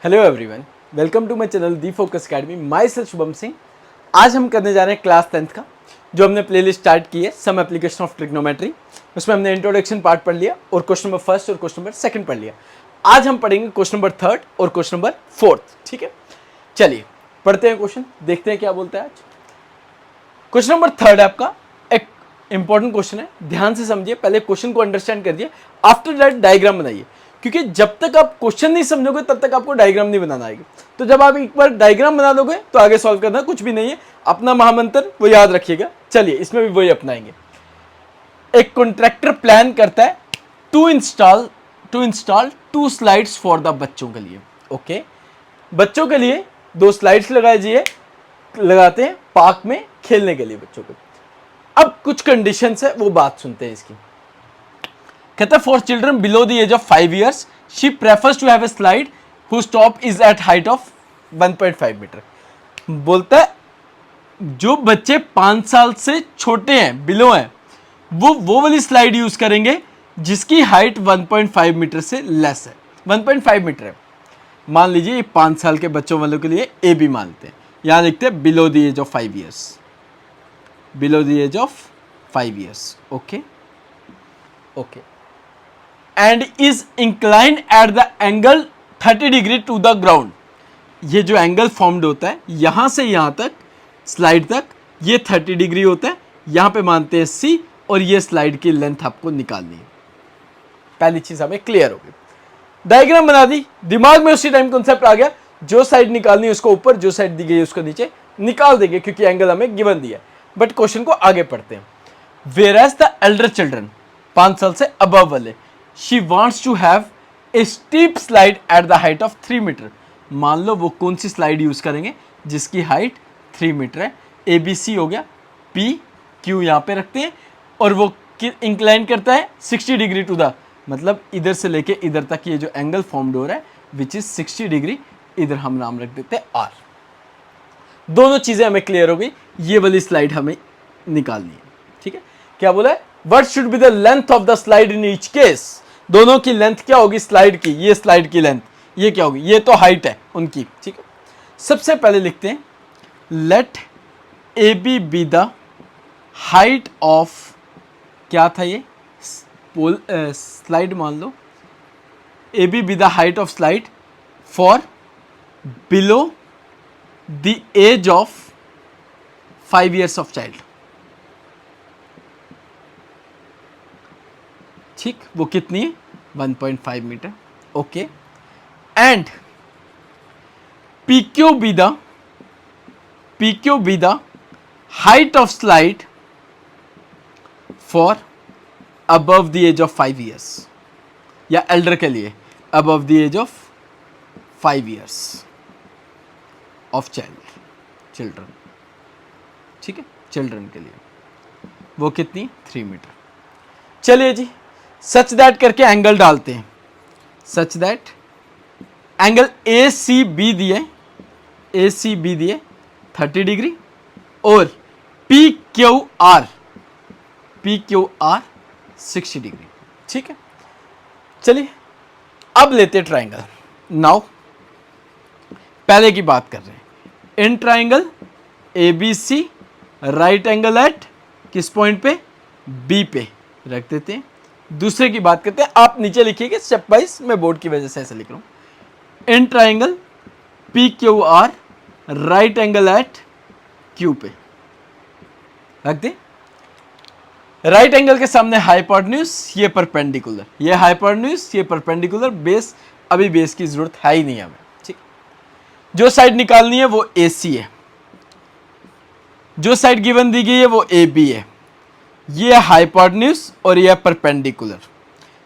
Hello everyone, welcome to my channel the focus academy. Myself Shubham Singh. आज हम करने जा रहे हैं क्लास 10th का जो हमने प्लेलिस्ट स्टार्ट की है, सम एप्लीकेशन ऑफ ट्रिग्नोमेट्री। उसमें हमने इंट्रोडक्शन पार्ट पढ़ लिया और क्वेश्चन नंबर फर्स्ट और क्वेश्चन नंबर सेकंड पढ़ लिया। आज हम पढ़ेंगे क्वेश्चन नंबर थर्ड और क्वेश्चन नंबर फोर्थ। ठीक है, चलिए पढ़ते हैं क्वेश्चन, देखते हैं क्या बोलता है आज। क्वेश्चन नंबर थर्ड है आपका, एक इंपॉर्टेंट क्वेश्चन है, ध्यान से समझिए, पहले क्वेश्चन को अंडरस्टैंड करिए, आफ्टर दैट डायग्राम बनाइए, क्योंकि जब तक आप क्वेश्चन नहीं समझोगे तब तक आपको डायग्राम नहीं बनाना आएगा। तो जब आप एक बार डायग्राम बना लोगे तो आगे सॉल्व करना कुछ भी नहीं है। अपना महामंत्र वो याद रखिएगा। चलिए इसमें भी वही अपनाएंगे। एक कॉन्ट्रैक्टर प्लान करता है to install 2 slides for the बच्चों के लिए। ओके, बच्चों के लिए 2 स्लाइड्स लगाते हैं पार्क में खेलने के लिए बच्चों को। अब कुछ कंडीशंस है, वो बात सुनते हैं इसकी। कहता है for children below the age of 5 years she prefers to have a slide whose top is at height of 1.5 metre. बोलता है जो बच्चे 5 साल से छोटे हैं, बिलो हैं, वो वाली स्लाइड यूज करेंगे जिसकी हाइट 1.5 मीटर से लेस है। 1.5 मीटर है, मान लीजिए ये 5 साल के बच्चों वालों के लिए ए बी मानते हैं। यहां लिखते हैं below the age of 5 years, below the age of 5 years। Okay okay, and is inclined at the angle 30 degree to the ground. ये जो एंगल फॉर्म्ड होता है यहां से यहां तक स्लाइड तक, ये 30 डिग्री होता है। यहां पे मानते हैं सी, और ये स्लाइड की लेंथ आपको निकालनी है। पहली चीज हमें क्लियर हो गई, डायग्राम बना दी, दिमाग में उसी टाइम कॉन्सेप्ट आ गया, जो साइड निकालनी है उसको ऊपर, जो साइड दी गई है उसको नीचे निकाल देंगे, क्योंकि एंगल हमें गिवन दिया है। बट क्वेश्चन को आगे पढ़ते हैं। Whereas the elder children, 5 साल से अबव वाले, she wants to have a steep slide at the height of 3 metre. मान लो वो कौन सी स्लाइड यूज करेंगे जिसकी हाइट 3 मीटर है। ए बी सी हो गया, पी क्यू यहाँ पे रखते हैं, और वो इंक्लाइन करता है 60 डिग्री टू द, मतलब इधर से लेके इधर तक ये जो एंगल फॉर्म्ड हो रहा है विच इज 60 डिग्री, इधर हम नाम रख देते हैं आर। दोनों चीजें हमें क्लियर हो गई, ये वाली स्लाइड हमें निकालनी है। ठीक है, क्या बोला है, what should be the length of the slide in each case. दोनों की लेंथ क्या होगी स्लाइड की, ये स्लाइड की लेंथ, ये क्या होगी, ये तो हाइट है उनकी। ठीक है, सबसे पहले लिखते हैं let A B the height of, क्या था ये स्लाइड, मान लो A B the height of slide for below the age of 5 years of child. ठीक, वो कितनी है, 1.5 मीटर। Okay, and P Q B the height of slide for above the age of 5 years, या एल्डर के लिए above the age of 5 years of children. ठीक है, चिल्ड्रन के लिए वो कितनी, 3 मीटर। चलिए जी, सच दैट करके एंगल डालते हैं। Such that angle A C B दिए 30 डिग्री, और पी क्यू आर 60 डिग्री। ठीक है, चलिए अब लेते हैं ट्राइंगल। नाउ पहले की बात कर रहे हैं, in triangle A B C right angle at किस पॉइंट पे, बी पे रख देते हैं। दूसरे की बात करते हैं, आप नीचे लिखिएगा स्टेप वाइज, मैं बोर्ड की वजह से ऐसे लिख रहा हूं। In triangle P Q R right angle at Q पे रख दे। राइट एंगल के सामने हाइपोटेन्यूज, ये परपेंडिकुलर, ये हाइपोटेन्यूज, ये परपेंडिकुलर, बेस अभी बेस की जरूरत है ही नहीं हमें। ठीक, जो साइड निकालनी है वो ए सी है, जो साइड गिवन दी गई है वो ए बी है, ये हाइपोटेन्यूज और ये परपेंडिकुलर।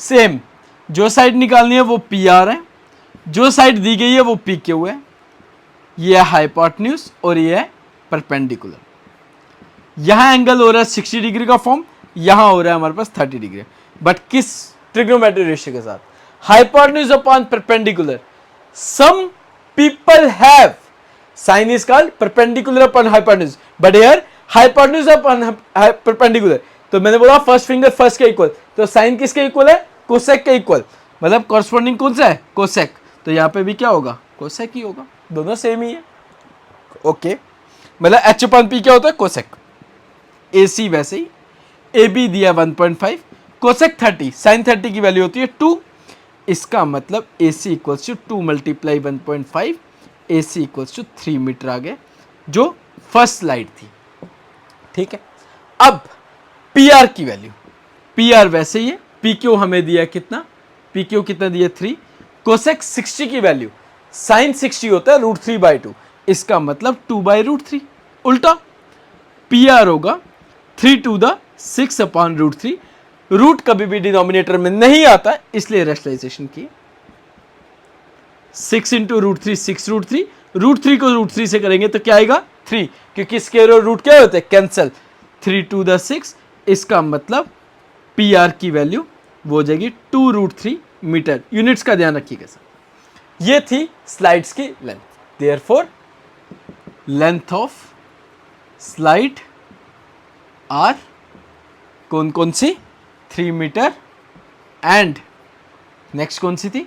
सेम, जो साइड निकालनी है वो पी आर है, जो साइड दी गई है वो पी क्यू है, ये हाइपोटेन्यूज और ये है परपेंडिकुलर। यहां एंगल हो रहा है 60 डिग्री का फॉर्म, यहां हो रहा है हमारे पास 30 डिग्री, बट किस ट्रिग्नोमेट्री रेशियो के साथ, hypotenuse upon perpendicular. Some people have sine is called perpendicular upon hypotenuse, but here hypotenuse upon perpendicular. तो मैंने बोला फर्स्ट फिंगर फर्स्ट के इक्वल, तो साइन किसके इक्वल है, कोसेक के इक्वल, मतलब कॉरस्पॉन्डिंग कौन सा है, कोसेक। तो यहाँ पे भी क्या होगा, कोसेक ही होगा, दोनों सेम ही है। ओके, मतलब एच अपन पी क्या होता है, कोसेक। ए सी वैसे ही, ए बी दिया 1.5, कोसेक 30, साइन 30 की वैल्यू होती है 2। इसका मतलब A C equals to 2 multiply 1.5, A C equals to 3 metre आ गया, जो फर्स्ट स्लाइड थी। ठीक है, अब पी आर की वैल्यू, पी आर वैसे ही है, पी क्यू हमें दिया कितना, पी क्यू कितना दिया 3, कोसेक 60 की वैल्यू, साइन 60 होता है √3/2, इसका मतलब 2/√3, उल्टा पी आर होगा 3 to the 6/√3, रूट कभी भी डिनोमिनेटर में नहीं आता, इसलिए रेशनलाइजेशन की 6 इंटू √3 6√3, √3 को √3 से करेंगे तो क्या आएगा 3, क्योंकि स्क्वायर और रूट क्या होते हैं, कैंसल, 3 to the 6, इसका मतलब पी आर की वैल्यू वो हो जाएगी 2√3 मीटर। यूनिट्स का ध्यान रखिएगा सर। ये थी स्लाइड्स की length, therefore length of slide are कौन कौन सी, 3 मीटर, एंड नेक्स्ट कौन सी थी,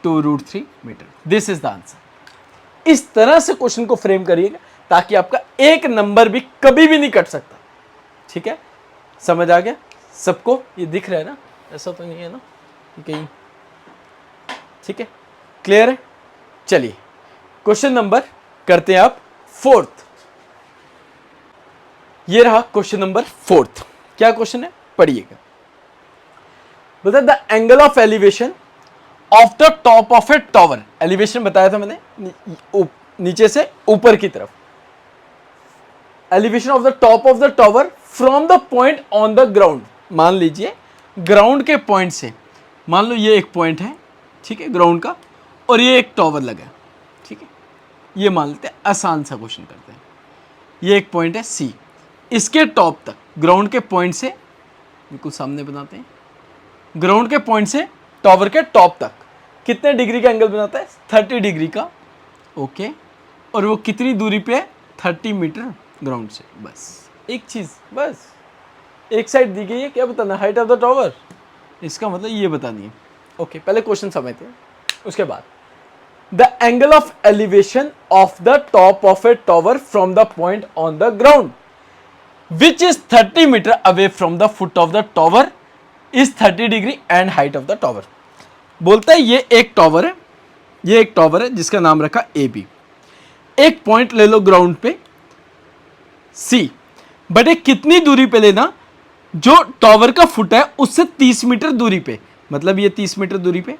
2√3 metre. This is the answer. इस तरह से क्वेश्चन को फ्रेम करिएगा ताकि आपका एक नंबर भी कभी भी नहीं कट सकता। ठीक है, समझ आ गया सबको, ये दिख रहा है ना, ऐसा तो नहीं है ना कहीं, ठीक है, क्लियर है। चलिए क्वेश्चन नंबर करते हैं आप 4th। ये रहा क्वेश्चन नंबर 4th। क्या क्वेश्चन है, पढ़िएगा। बता the angle of elevation of the top of a tower, elevation बताया था मैंने, नीचे से ऊपर की तरफ, elevation of the top of the tower from the point on the ground. मान लीजिए ग्राउंड के पॉइंट से, मान लो ये एक पॉइंट है, ठीक है, ग्राउंड का, और ये एक टॉवर लगा है, ठीक है, ये मान लेते हैं, आसान सा क्वेश्चन करते हैं। ये एक पॉइंट है सी, इसके टॉप तक, ग्राउंड के पॉइंट से, बिल्कुल सामने बनाते हैं, ग्राउंड के पॉइंट से टॉवर के टॉप तक कितने डिग्री का एंगल बनाता है, 30 डिग्री का। ओके, और वो कितनी दूरी पे है, 30 मीटर ग्राउंड से। बस एक चीज, बस एक साइड दी गई है, क्या बताना, हाइट ऑफ द टॉवर, इसका मतलब ये बतानी है। ओके, पहले क्वेश्चन समझते हैं, उसके बाद the angle of elevation of the top of a tower from the point on the ground which is 30 metre away from the foot of the tower is 30 degree and height of the tower. बोलता है ये एक tower है, ये एक tower है जिसका नाम रखा ए बी। एक पॉइंट ले लो ग्राउंड पे सी, बट एक कितनी दूरी पे लेना, जो टॉवर का फुट है उससे 30 मीटर दूरी पे, मतलब ये 30 मीटर दूरी पे,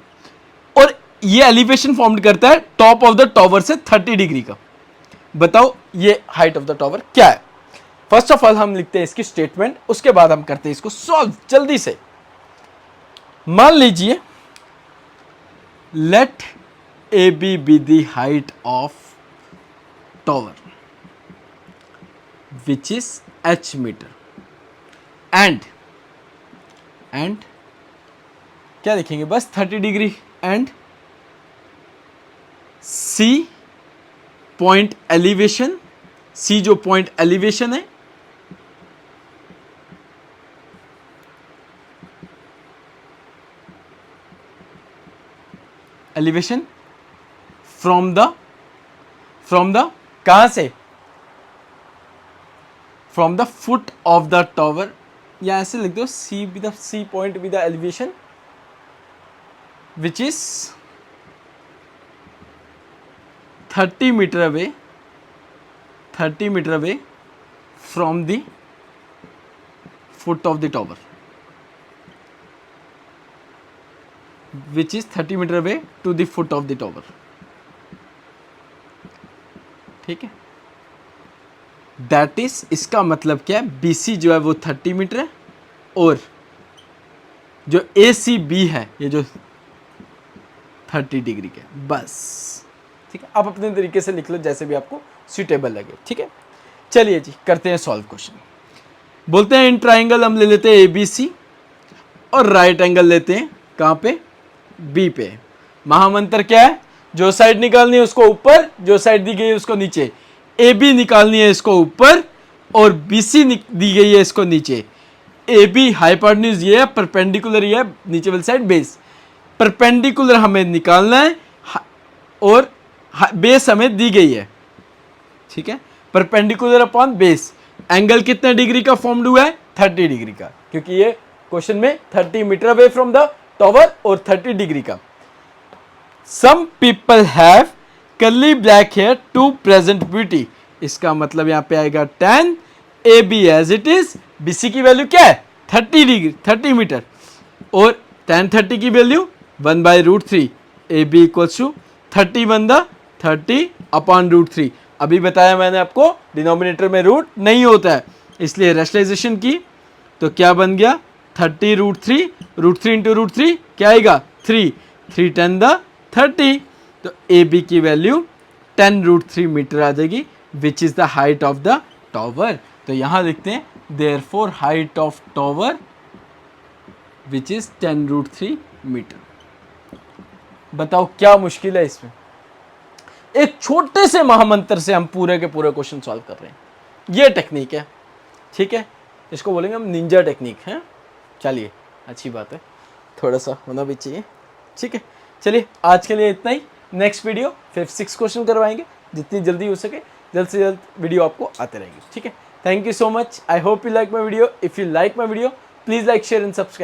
और ये एलिवेशन फॉर्म करता है टॉप ऑफ द टॉवर से 30 डिग्री का। बताओ ये हाइट ऑफ द टॉवर क्या है। फर्स्ट ऑफ ऑल हम लिखते हैं इसकी स्टेटमेंट, उसके बाद हम करते हैं इसको सॉल्व जल्दी से। मान लीजिए let A B be the height of tower which is h metre, and क्या लिखेंगे, बस 30 degree, and C point elevation, C जो पॉइंट एलिवेशन है, एलिवेशन फ्रॉम द कहां से, from the foot of the tower, या ऐसे लिख दो C B the C point B the elevation which is 30 metre away, 30 metre away from the foot of the tower, which is 30 metre away to the foot of the tower. ठीक है, that is, इसका मतलब क्या है, BC जो है वो 30 metre है, और जो ACB है ये जो 30 डिग्री का, बस। ठीक है, आप अपने तरीके से लिख लो जैसे भी आपको सुटेबल लगे। ठीक है, चलिए जी करते हैं सॉल्व क्वेश्चन। बोलते हैं इन ट्राइंगल हम ले लेते हैं ABC, और राइट एंगल लेते हैं कहाँ पे, B पे। महामंत्र क्या है, जो साइड निकालनी है उसको ऊपर, जो साइड दी गई है उसको नीचे। AB निकालनी है इसको ऊपर, और BC दी गई है इसको नीचे। AB हाइपोटेन्यूज ये है, परपेंडिकुलर ये है, नीचे वाली साइड बेस। परपेंडिकुलर हमें निकालना है, और बेस हमें दी गई है, ठीक है, परपेंडिकुलर अपॉन बेस। एंगल कितने डिग्री का फॉर्म्ड हुआ है? 30 डिग्री का, क्योंकि ये क्वेश्चन में 30 metre away from the tower और 30 डिग्री का। Some people have curly black hair to present beauty. इसका मतलब यहां पे आएगा tan AB as it is. BC की वैल्यू क्या है? 30 डिग्री, 30 मीटर, और tan 30 की value 1/√3। AB equals to 30 upon √3। अभी बताया मैंने आपको डिनोमिनेटर में रूट नहीं होता है, इसलिए रेशनलाइजेशन की तो क्या बन गया? 30√3, √3 इंटू √3 क्या आएगा? 3 10 30। तो ए बी की वैल्यू 10√3 मीटर आ जाएगी, which is the height of the tower. तो यहां लिखते हैं therefore height of tower which is 10√3 metre. बताओ क्या मुश्किल है इसमें? एक छोटे से महामंत्र से हम पूरे के पूरे क्वेश्चन सॉल्व कर रहे हैं। ये टेक्निक है, ठीक है, इसको बोलेंगे हम निंजा टेक्निक है। चलिए, अच्छी बात है, थोड़ा सा होना भी चाहिए, ठीक है। चलिए आज के लिए इतना ही। नेक्स्ट वीडियो 5-6 क्वेश्चन करवाएंगे, जितनी जल्दी हो सके जल्द से जल्द वीडियो आपको आते रहेंगे, ठीक है। Thank you so much. I hope you like my video. If you like my video please like, share and subscribe.